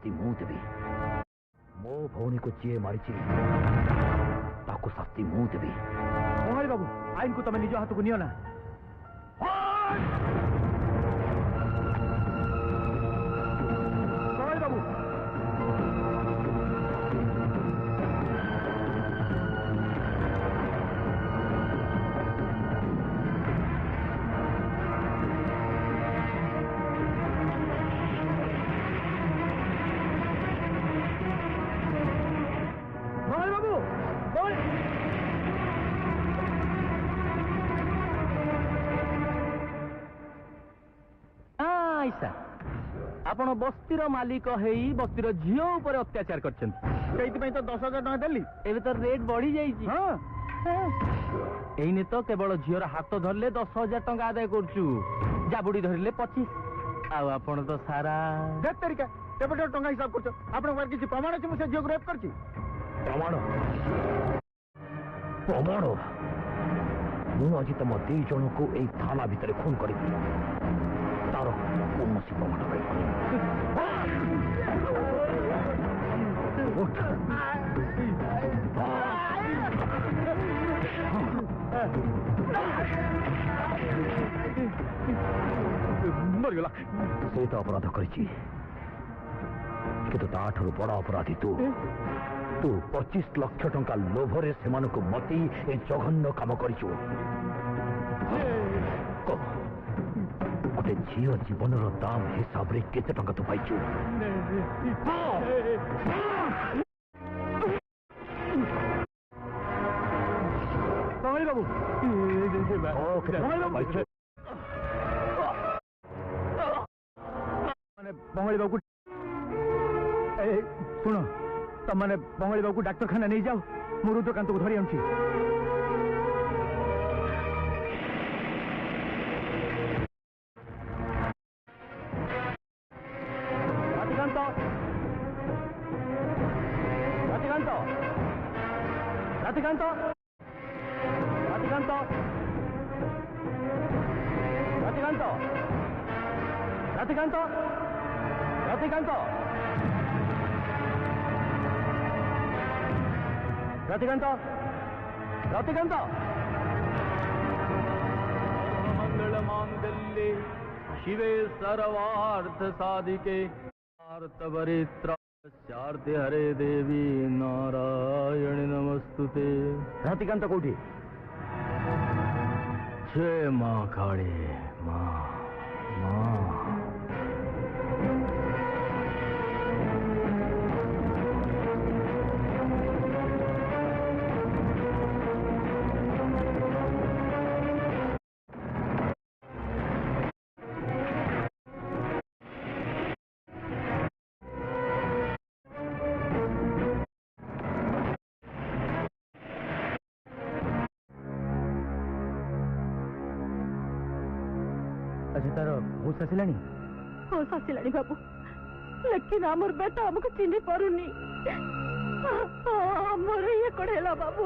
शास्ति मु देवी मो भौणी को जी मारी ताको शास्ति मु देवी बंगाली बाबू आईन को तमें निज हाथ को नियो ना बंगाली बाबू आपण बस्तीर मालिक हेई बस्तीर झील उपर अत्याचार करछन तो 10,000 टका देली एबे तो रेट बढ़ी जाइछि एइने तो केवल झीर हाथ धरले 10,000 टका आदाय करछु जाबुड़ी धरले 25 आ आपण तो सारा देख तरीका केबे टका हिसाब करछ आपण पर किछि प्रमाण अछि मुसे झील रेप करछि प्रमाण प्रमाण मु आज तुम दी जन को ए थाना भितर खून करी तार कौन प्रमाण मरगला से तो अपराध करिछि किंतु ताठर बड़ अपराधी तू 25 लाख टंका लोभरे से मती ए जघन्य काम करिछु गोटे झील जीवन दाम हिसाब रे केते टंका तू पाइछु बंगाली बाबू बंगाली बाबू शुण तुम मैंने बंगाली बाबू डाक्तर खाना नहीं जाओ मु रुद्रकांत को धरी आनुची राधिकांत राधिकांत राधिकांत राधिकांत राधिकांत राधिकांत राधिकांत राधिकांत राधिकांत मंगल मांगल्ये शिवे सर्वार्थ साधिके आर्तवरित्रार्थे हरे देवी नारायण नमस्तुते राधिकांत कोठी जय मां काली मां मां अच्छा तार होश आसिलानी होश आसिलानी बाबू लेकिन आमर बेटा हमको चिन्ह पारुनी आमर ये कड़ेला बाबू